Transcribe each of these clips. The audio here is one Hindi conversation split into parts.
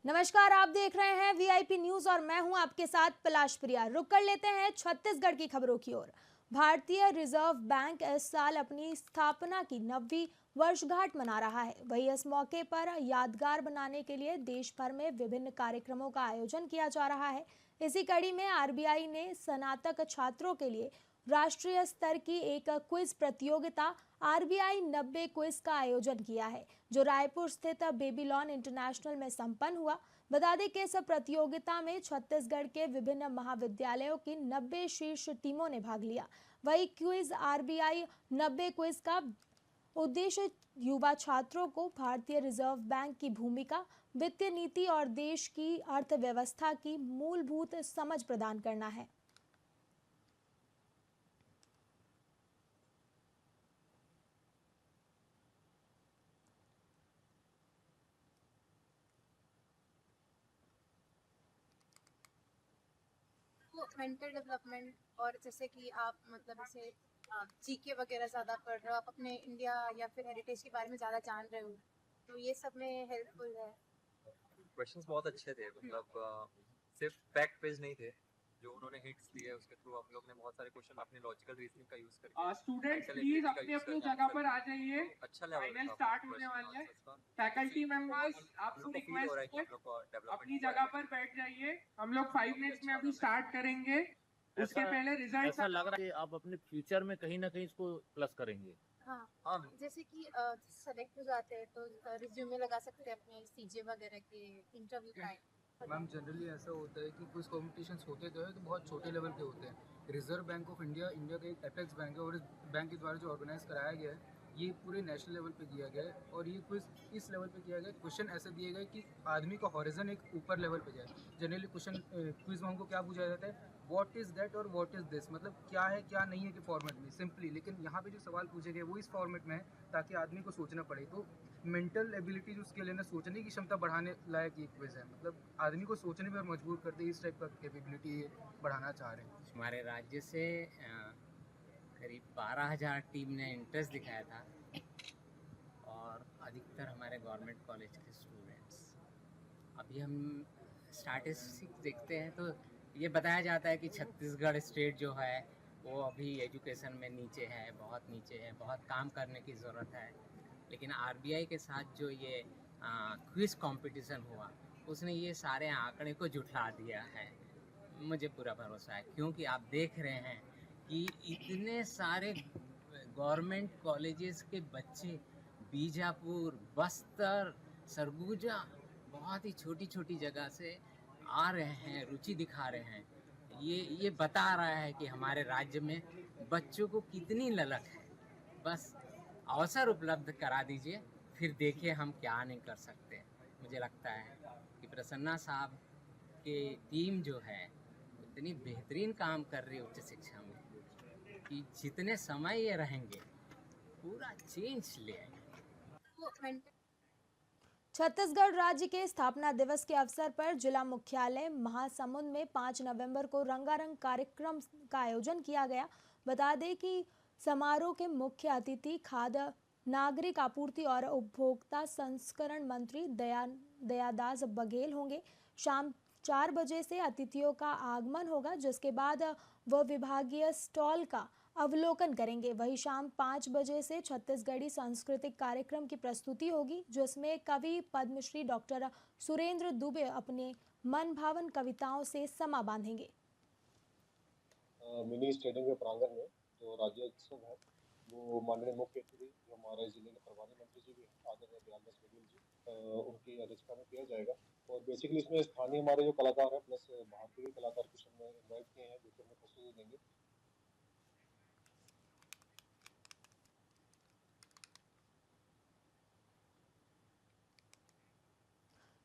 नमस्कार, आप देख रहे हैं वीआईपी न्यूज और मैं हूं आपके साथ पलाश प्रिया। रुक कर लेते हैं छत्तीसगढ़ की खबरों की ओर। भारतीय रिजर्व बैंक इस साल अपनी स्थापना की 90वीं वर्षगांठ मना रहा है। वहीं इस मौके पर यादगार बनाने के लिए देश भर में विभिन्न कार्यक्रमों का आयोजन किया जा रहा है। इसी कड़ी में आरबीआई ने स्नातक छात्रों के लिए राष्ट्रीय स्तर की एक क्विज प्रतियोगिता आरबीआई 90 क्विज का आयोजन किया है, जो रायपुर स्थित बेबीलोन इंटरनेशनल में संपन्न हुआ। बता दें कि इस प्रतियोगिता में छत्तीसगढ़ के विभिन्न महाविद्यालयों की 90 शीर्ष टीमों ने भाग लिया। वही क्विज आरबीआई 90 क्विज का उद्देश्य युवा छात्रों को भारतीय रिजर्व बैंक की भूमिका, वित्तीय नीति और देश की अर्थव्यवस्था की मूलभूत समझ प्रदान करना है। तो मेंटल डेवलपमेंट और जैसे कि आप मतलब जैसे जीके वगैरह ज़्यादा पढ़ रहे हो, आप अपने इंडिया या फिर हेरिटेज के बारे में ज़्यादा जान रहे हो, तो ये सब में हेल्पफुल है। क्वेश्चंस बहुत अच्छे थे, मतलब सिर्फ फैक्ट पेज नहीं थे जो उन्होंने हिट्स दिए, उसके थ्रू हम लोग ने बहुत सारे क्वेश्चन अपने लॉजिकल रीजनिंग का यूज करके स्टूडेंट्स प्लीज अपनी अपनी जगह पर आ जाइए। अच्छा लेवल फाइनल स्टार्ट होने वाला है। फैकल्टी मेंबर्स आपको रिक्वेस्ट है अपनी जगह पर बैठ जाइए। हम लोग 5 मिनट्स में अभी स्टार्ट करेंगे। उसके पहले रिजल्ट ऐसा लग रहा है कि आप अपने फ्यूचर में कहीं ना कहीं इसको प्लस करेंगे। हाँ, जैसे कि सेलेक्ट हो जाते हैं तो रिज्यूमे लगा सकते हैं अपने सीजे वगैरह के इंटरव्यू टाइम। मैम जनरली ऐसा होता है कि कुछ कॉम्पिटिशन्स होते तो है तो बहुत छोटे लेवल के होते हैं। Reserve bank of India India का एक एपेक्स बैंक है और इस बैंक के द्वारा जो ऑर्गेनाइज कराया गया है ये पूरे नेशनल लेवल पे किया गया है और ये क्विज इस लेवल पे किया गया है। क्वेश्चन ऐसे दिए गए कि आदमी का हॉरिजन एक ऊपर लेवल पे जाए। जनरली क्वेश्चन क्विज में हमको क्या पूछा जाता है, व्हाट इज़ दैट और व्हाट इज़ दिस, मतलब क्या है क्या नहीं है के फॉर्मेट में सिंपली। लेकिन यहाँ पे जो सवाल पूछे गए वो इस फॉर्मेट में है ताकि आदमी को सोचना पड़े। तो मेंटल एबिलिटी जो स्किल है ना, सोचने की क्षमता बढ़ाने लायक ये क्विज है, मतलब आदमी को सोचने पर मजबूर करते इस टाइप का कैपेबिलिटी बढ़ाना चाह रहे हैं। हमारे राज्य से करीब 12,000 टीम ने इंटरेस्ट दिखाया था और अधिकतर हमारे गवर्नमेंट कॉलेज के स्टूडेंट्स। अभी हम स्टैटिस्टिक्स देखते हैं तो ये बताया जाता है कि छत्तीसगढ़ स्टेट जो है वो अभी एजुकेशन में नीचे है, बहुत नीचे है, बहुत काम करने की ज़रूरत है। लेकिन आरबीआई के साथ जो ये क्विज कंपटीशन हुआ उसने ये सारे आंकड़े को जुटला दिया है। मुझे पूरा भरोसा है क्योंकि आप देख रहे हैं कि इतने सारे गवर्नमेंट कॉलेजेस के बच्चे बीजापुर, बस्तर, सरगुजा, बहुत ही छोटी छोटी जगह से आ रहे हैं, रुचि दिखा रहे हैं। ये बता रहा है कि हमारे राज्य में बच्चों को कितनी ललक है। बस अवसर उपलब्ध करा दीजिए, फिर देखिए हम क्या नहीं कर सकते। मुझे लगता है कि प्रसन्ना साहब की टीम जो है इतनी बेहतरीन काम कर रही है उच्च शिक्षा में कि जितने समय ये रहेंगे पूरा चेंज ले आएंगे। छत्तीसगढ़ राज्य के स्थापना दिवस के अवसर पर जिला मुख्यालय महासमुंद में 5 नवंबर को रंगारंग कार्यक्रम का आयोजन किया गया। बता दें कि समारोह के मुख्य अतिथि खाद्य नागरिक आपूर्ति और उपभोक्ता संस्करण मंत्री दयादास बघेल होंगे। शाम 4 बजे से अतिथियों का आगमन होगा, जिसके बाद वह विभागीय स्टॉल का अवलोकन करेंगे। वहीं शाम 5 बजे से छत्तीसगढ़ी सांस्कृतिक कार्यक्रम की प्रस्तुति होगी, जिसमें कवि पद्मश्री डॉक्टर सुरेंद्र दुबे अपने मन भावन कविताओं से समा बांधेंगे। मिनी स्टेडियम के प्रांगण में जो राज्योत्सव है वो माननीय मुख्य अतिथि जो हमारे जिले के प्रभारी मंत्री जी भी हैं, आदरणीय दयालदास बघेल जी, उनकी अध्यक्षता में किया जाएगा। और बेसिकली इसमें स्थानीय हमारे जो कलाकार हैं प्लस भारतीय कलाकार कुछ हमने इन्वाइट किए हैं जो कि हमें प्रस्तुति देंगे।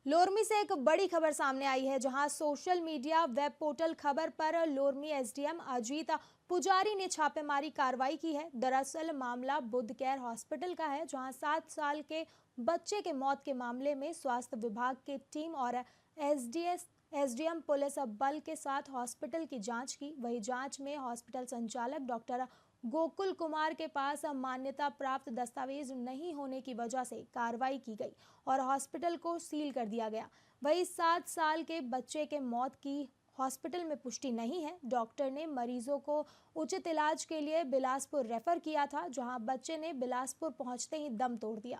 लोरमी से एक बड़ी खबर सामने आई है, जहां सोशल मीडिया वेब पोर्टल खबर पर लोरमी एसडीएम अजीत पुजारी ने छापेमारी कार्रवाई की है। दरअसल मामला बुद्ध केयर हॉस्पिटल का है, जहां 7 साल के बच्चे के मौत के मामले में स्वास्थ्य विभाग की टीम और एसडीएम पुलिस बल के साथ हॉस्पिटल की जांच की। वही जांच में हॉस्पिटल संचालक डॉक्टर गोकुल कुमार के पास मान्यता प्राप्त दस्तावेज नहीं होने की वजह से कार्रवाई की गई और हॉस्पिटल को सील कर दिया गया। वहीं 7 साल के बच्चे के मौत की हॉस्पिटल में पुष्टि नहीं है। डॉक्टर ने मरीजों को उचित इलाज के लिए बिलासपुर रेफर किया था, जहां बच्चे ने बिलासपुर पहुंचते ही दम तोड़ दिया।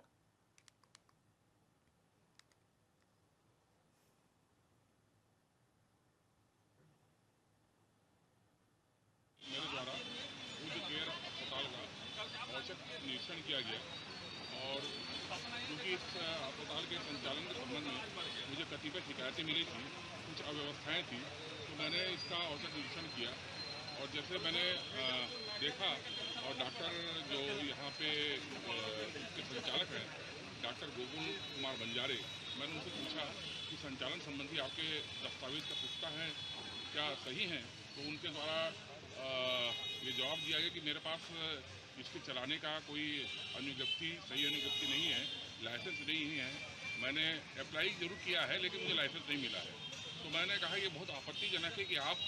मेरे द्वारा उच्च केयर अस्पताल का औचक निरीक्षण किया गया और क्योंकि इस अस्पताल के संचालन के संबंध में मुझे कतिपय शिकायतें मिली थी, कुछ अव्यवस्थाएं थी, तो मैंने इसका औचक निरीक्षण किया और जैसे मैंने देखा और डॉक्टर जो यहाँ पे इसके संचालक हैं डॉक्टर गोकुल कुमार बंजारे, मैंने उनसे पूछा कि संचालन संबंधी आपके दस्तावेज का पुख्ता है, क्या सही हैं? तो उनके द्वारा ये जवाब दिया गया कि मेरे पास इसके चलाने का कोई सही अनुज्ञप्ति नहीं है, लाइसेंस नहीं है। मैंने अप्लाई जरूर किया है लेकिन मुझे लाइसेंस नहीं मिला है। तो मैंने कहा ये बहुत आपत्तिजनक है कि आप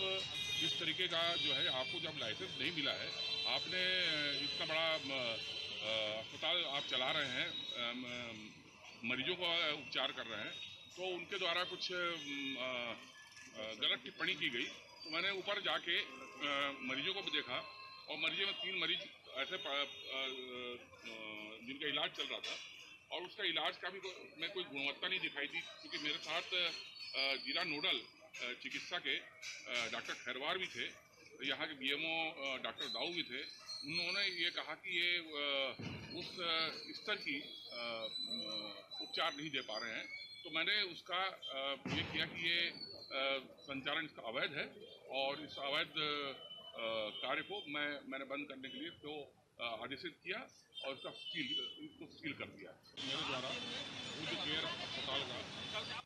इस तरीके का जो है, आपको जब लाइसेंस नहीं मिला है, आपने इतना बड़ा अस्पताल आप चला रहे हैं, मरीजों का उपचार कर रहे हैं, तो उनके द्वारा कुछ गलत टिप्पणी की गई। तो मैंने ऊपर जाके मरीजों को भी देखा और मरीजों में 3 मरीज ऐसे जिनका इलाज चल रहा था और उसका इलाज का भी में कोई गुणवत्ता नहीं दिखाई दी, क्योंकि मेरे साथ जिला नोडल चिकित्सा के डॉक्टर खैरवार भी थे, यहाँ के बीएमओ डॉक्टर दाऊ भी थे। उन्होंने ये कहा कि ये उस स्तर की उपचार नहीं दे पा रहे हैं। तो मैंने उसका ये किया कि ये संचालन इसका अवैध है और इस अवैध कार्य को मैंने बंद करने के लिए तो आदेशित किया और इसको सील कर दिया। मेरे द्वारा उच्च केयर अस्पताल का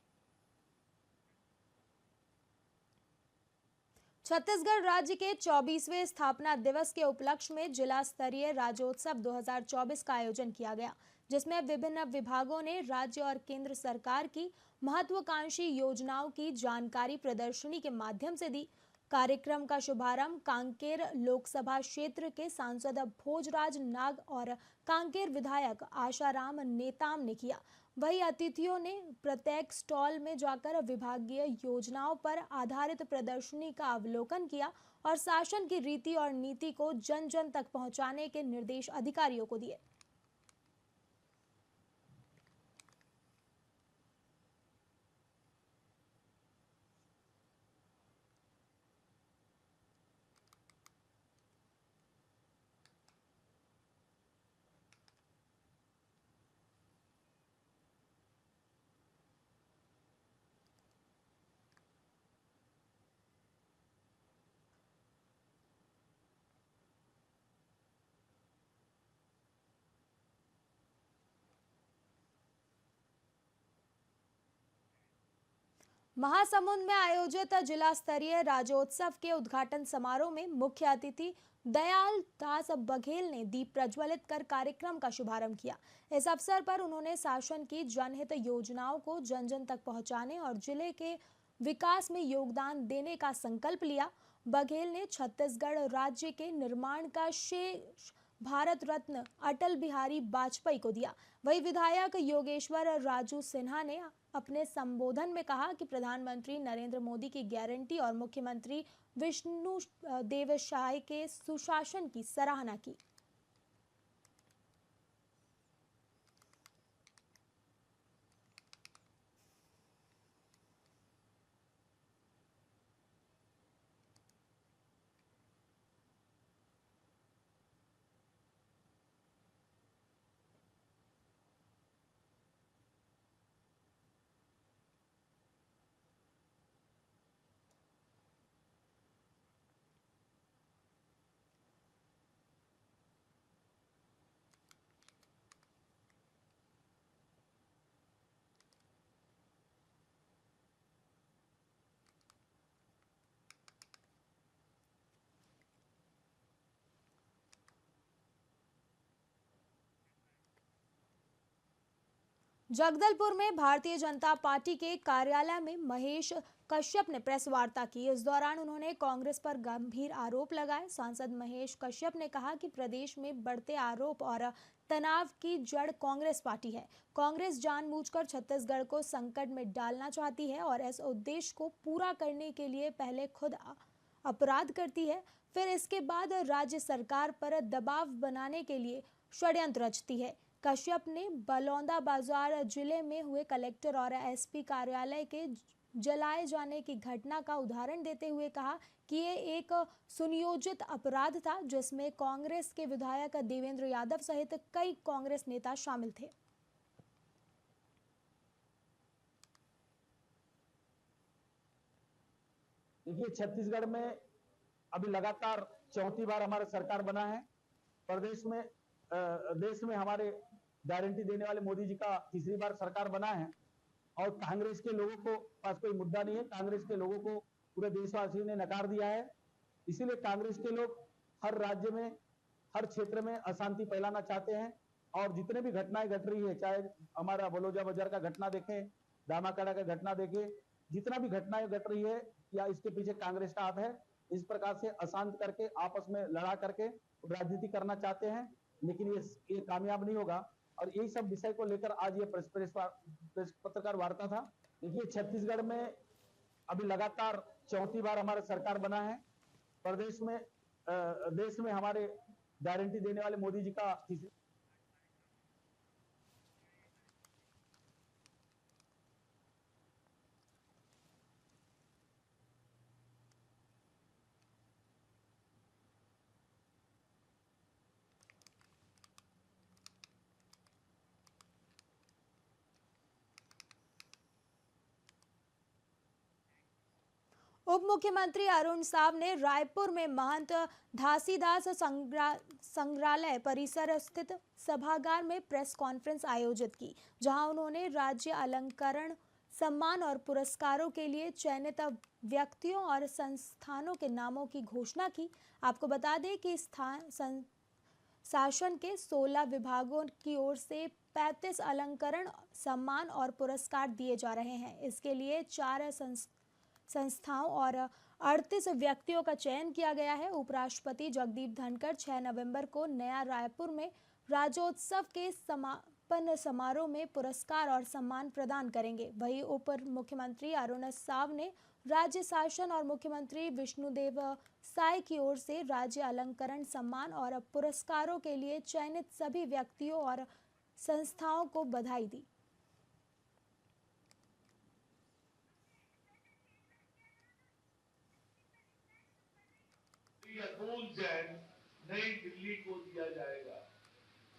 छत्तीसगढ़ राज्य के 24वें स्थापना दिवस के उपलक्ष्य में जिला स्तरीय राज्योत्सव 2024 का आयोजन किया गया, जिसमें विभिन्न विभागों ने राज्य और केंद्र सरकार की महत्वाकांक्षी योजनाओं की जानकारी प्रदर्शनी के माध्यम से दी। कार्यक्रम का शुभारंभ कांकेर लोकसभा क्षेत्र के सांसद भोजराज नाग और कांकेर विधायक आशाराम नेताम ने किया। वहीं अतिथियों ने प्रत्येक स्टॉल में जाकर विभागीय योजनाओं पर आधारित प्रदर्शनी का अवलोकन किया और शासन की रीति और नीति को जन जन तक पहुंचाने के निर्देश अधिकारियों को दिए। महासमुंद में आयोजित जिला स्तरीय राज्योत्सव के उद्घाटन समारोह में मुख्य अतिथि दयाल दास बघेल ने दीप प्रज्वलित कर कार्यक्रम का शुभारंभ किया। इस अवसर पर उन्होंने शासन की जनहित योजनाओं को जन जन तक पहुंचाने और जिले के विकास में योगदान देने का संकल्प लिया। बघेल ने छत्तीसगढ़ राज्य के निर्माण का श्रेय भारत रत्न अटल बिहारी वाजपेयी को दिया। वही विधायक योगेश्वर राजू सिन्हा ने अपने संबोधन में कहा कि प्रधानमंत्री नरेंद्र मोदी की गारंटी और मुख्यमंत्री विष्णु देवसाय के सुशासन की सराहना की। जगदलपुर में भारतीय जनता पार्टी के कार्यालय में महेश कश्यप ने प्रेस वार्ता की। इस दौरान उन्होंने कांग्रेस पर गंभीर आरोप लगाए। सांसद महेश कश्यप ने कहा कि प्रदेश में बढ़ते आरोप और तनाव की जड़ कांग्रेस पार्टी है। कांग्रेस जानबूझकर छत्तीसगढ़ को संकट में डालना चाहती है और इस उद्देश्य को पूरा करने के लिए पहले खुद अपराध करती है, फिर इसके बाद राज्य सरकार पर दबाव बनाने के लिए षड्यंत्र रचती है। कश्यप ने बलौदाबाजार जिले में हुए कलेक्टर और एसपी कार्यालय के जलाए जाने की घटना का उदाहरण देते हुए कहा कि ये एक सुनियोजित अपराध था जिसमें कांग्रेस के विधायक देवेंद्र यादव सहित कई कांग्रेस नेता शामिल थे। देखिए, छत्तीसगढ़ में अभी लगातार चौथी बार हमारा सरकार बना है। प्रदेश में देश में हमारे गारंटी देने वाले मोदी जी का तीसरी बार सरकार बना है और कांग्रेस के लोगों को पास कोई मुद्दा नहीं है। कांग्रेस के लोगों को पूरे देशवासियों ने नकार दिया है। इसीलिए कांग्रेस के लोग हर राज्य में, हर क्षेत्र में अशांति फैलाना चाहते हैं और जितने भी घटनाएं घट रही है, चाहे हमारा बलौजा बाजार का घटना देखें, दामाकाड़ा का घटना देखें, जितना भी घटनाएं घट रही है या इसके पीछे कांग्रेस का हाथ है। इस प्रकार से अशांत करके आपस में लड़ा करके राजनीति करना चाहते हैं, लेकिन ये कामयाब नहीं होगा। और यही सब विषय को लेकर आज ये प्रेस पत्रकार वार्ता था। देखिए, छत्तीसगढ़ में अभी लगातार चौथी बार हमारा सरकार बना है। प्रदेश में देश में हमारे गारंटी देने वाले मोदी जी का तीसरी उप मुख्यमंत्री अरुण साव ने रायपुर में महंत घासीदास संग्रहालय परिसर स्थित सभागार में प्रेस कॉन्फ्रेंस आयोजित की, जहां उन्होंने राज्य अलंकरण सम्मान और पुरस्कारों के लिए चयनित व्यक्तियों और संस्थानों के नामों की घोषणा की। आपको बता दें कि शासन के 16 विभागों की ओर से 35 अलंकरण सम्मान और पुरस्कार दिए जा रहे हैं। इसके लिए 4 संस्थाओं और 38 व्यक्तियों का चयन किया गया है। उपराष्ट्रपति जगदीप धनखड़ 6 नवंबर को नया रायपुर में राज्योत्सव के समापन समारोह में पुरस्कार और सम्मान प्रदान करेंगे। वहीं उप मुख्यमंत्री अरुण साव ने राज्य शासन और मुख्यमंत्री विष्णुदेव साय की ओर से राज्य अलंकरण सम्मान और पुरस्कारों के लिए चयनित सभी व्यक्तियों और संस्थाओं को बधाई दी। अतुल जैन नई दिल्ली को दिया जाएगा।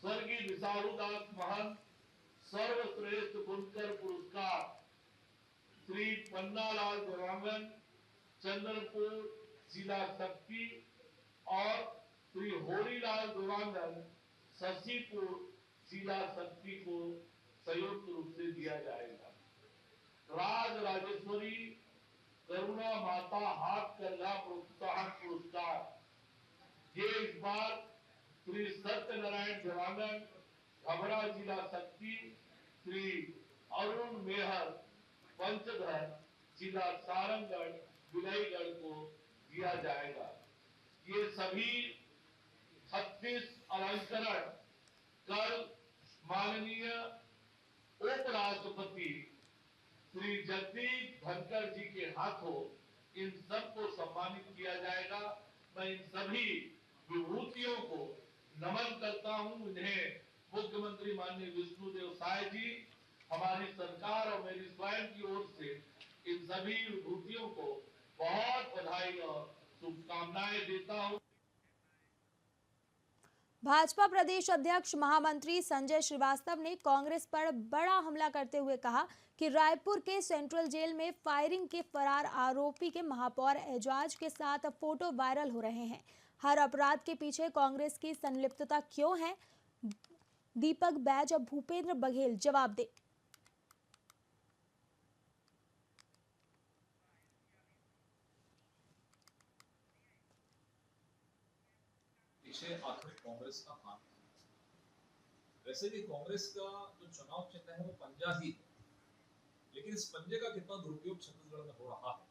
स्वर्गीय विशालदास महंत सर्वश्रेष्ठ बुनकर पुरस्कार श्री पन्नालाल देवांगन चंद्रपुर जिला शक्ति और श्री होरीलाल देवांगन शशिपुर जिला शक्ति को संयुक्त रूप से दिया जाएगा। राज राजेश्वरी करुणा माता हाथ करना प्रोत्साहन पुरस्कार ये इस बार श्री सत्यनारायण देवांगन घबरा जिला शक्ति, श्री अरुण मेहर पंचधर जिला सारंगगढ़ विलयगढ़ को दिया जाएगा। ये सभी 36 अलंकरण कल माननीय उपराष्ट्रपति श्री जगदीप धनखड़ जी के हाथों इन सबको सम्मानित किया जाएगा। मैं इन सभी विभूतियों को नमन करता हूं। इन्हें मुख्यमंत्री माननीय विष्णुदेव साय जी, हमारी सरकार और मेरी स्वयं की ओर से इन सभी विभूतियों को बहुत बधाई और शुभकामनाएं देता हूं। भाजपा प्रदेश अध्यक्ष महामंत्री संजय श्रीवास्तव ने कांग्रेस पर बड़ा हमला करते हुए कहा कि रायपुर के सेंट्रल जेल में फायरिंग के फरार आरोपी के महापौर एजाज के साथ फोटो वायरल हो रहे हैं। हर अपराध के पीछे कांग्रेस की संलिप्तता क्यों है? दीपक बैज और भूपेंद्र बघेल जवाब दे। पीछे आखिर कांग्रेस का हाथ वैसे भी कांग्रेस का जो चुनाव चिन्ह है वो पंजा ही है, लेकिन इस पंजे का कितना दुरुपयोग छत्तीसगढ़ में हो रहा है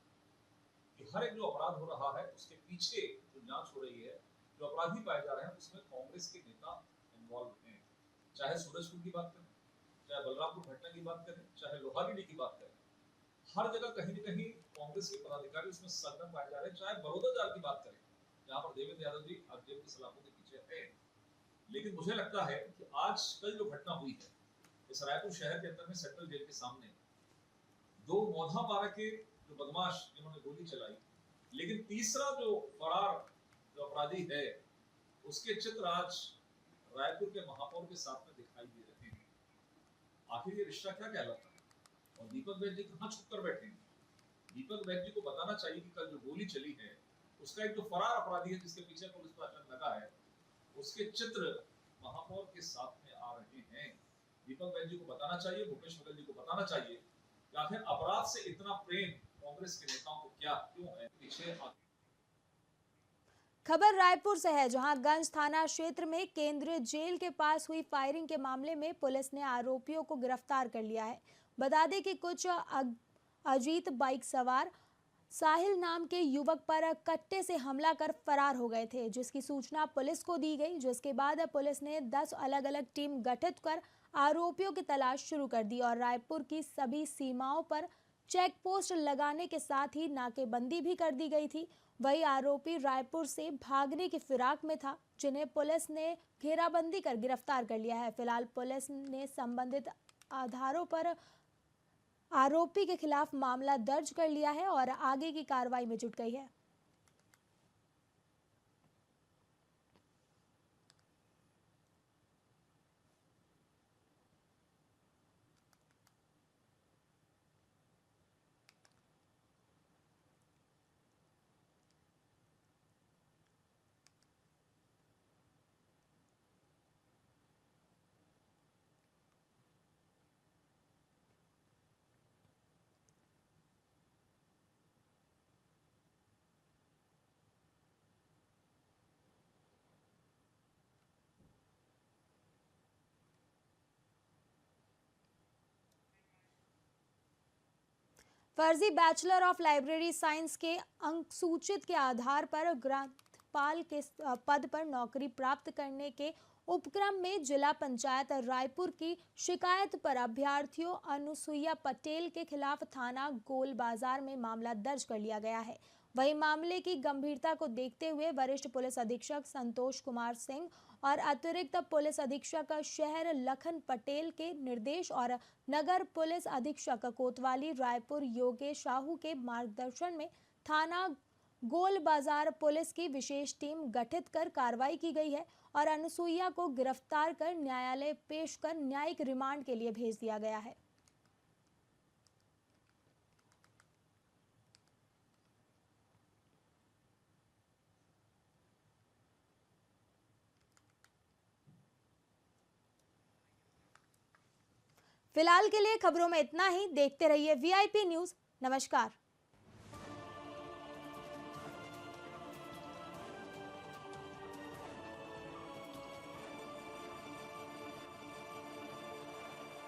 कि हर एक जो अपराध हो रहा है उसके पीछे जो जांच हो रही है, जो अपराधी पाए जा रहे हैं उसमें कांग्रेस के नेता इन्वॉल्व हैं। चाहे सूरजपुर की बात करें, चाहे बलरामपुर घटना की बात करें, चाहे लोहागीडी की बात करें, हर जगह कहीं न कहीं कांग्रेस के पदाधिकारी उसमें संलग्न पाए जा रहे हैं। चाहे बड़ौदा जाल की बात करें, जहां पर देवेंद्र यादव जी आरजेडी के सलाखों के पीछे है, लेकिन मुझे लगता है कि आज कल जो घटना हुई है इस रायपुर शहर के अंदर में सेंट्रल जेल के सामने, दो मौधापारा के जो बदमाश जिन्होंने गोली चलाई, लेकिन तीसरा जो फरार जो अपराधी है उसके चित्र आज रायपुर के महापौर के साथ में दिखाई दे रहे हैं। आखिर ये रिश्ता क्या कहलाता है? और दीपक बैज जी कहाँ छुप कर बैठे हैं? दीपक बैज जी को बताना चाहिए कि कल जो गोली चली है उसका एक जो फरार अपराधी है जिसके पीछे पुलिस प्रशासन लगा है, उसके चित्र महापौर के साथ में आ रहे हैं। दीपक बैज जी को बताना चाहिए, भूपेश बघेल जी को बताना चाहिए कि आखिर अपराध से इतना प्रेम कांग्रेस के नेताओं को क्यों है पीछे। खबर रायपुर से है, जहां गंज थाना क्षेत्र में केंद्रीय जेल के पास हुई फायरिंग के मामले में पुलिस ने आरोपियों को गिरफ्तार कर लिया है। बता दें कि कुछ अजीत बाइक सवार साहिल नाम के युवक पर कट्टे से हमला कर फरार हो गए थे, जिसकी सूचना पुलिस को दी गई, जिसके बाद पुलिस ने 10 अलग-अलग टीम गठित कर आरोपियों की तलाश शुरू कर दी और रायपुर की सभी सीमाओं पर चेक पोस्ट लगाने के साथ ही नाकेबंदी भी कर दी गई थी। वही आरोपी रायपुर से भागने की फिराक में था, जिन्हें पुलिस ने घेराबंदी कर गिरफ्तार कर लिया है। फिलहाल पुलिस ने संबंधित आधारों पर आरोपी के खिलाफ मामला दर्ज कर लिया है और आगे की कार्रवाई में जुट गई है। फर्जी बैचलर ऑफ लाइब्रेरी साइंस के अंक सूचित के आधार पर ग्रंथपाल के पद पर नौकरी प्राप्त करने के उपक्रम में जिला पंचायत रायपुर की शिकायत पर अभ्यर्थियों अनुसुईया पटेल के खिलाफ थाना गोल बाजार में मामला दर्ज कर लिया गया है। वहीं मामले की गंभीरता को देखते हुए वरिष्ठ पुलिस अधीक्षक संतोष कुमार सिंह और अतिरिक्त पुलिस अधीक्षक शहर लखन पटेल के निर्देश और नगर पुलिस अधीक्षक कोतवाली रायपुर योगेश साहू के मार्गदर्शन में थाना गोल बाजार पुलिस की विशेष टीम गठित कर कार्रवाई की गई है और अनुसुईया को गिरफ्तार कर न्यायालय पेश कर न्यायिक रिमांड के लिए भेज दिया गया है। फिलहाल के लिए खबरों में इतना ही। देखते रहिए VIP न्यूज़। नमस्कार।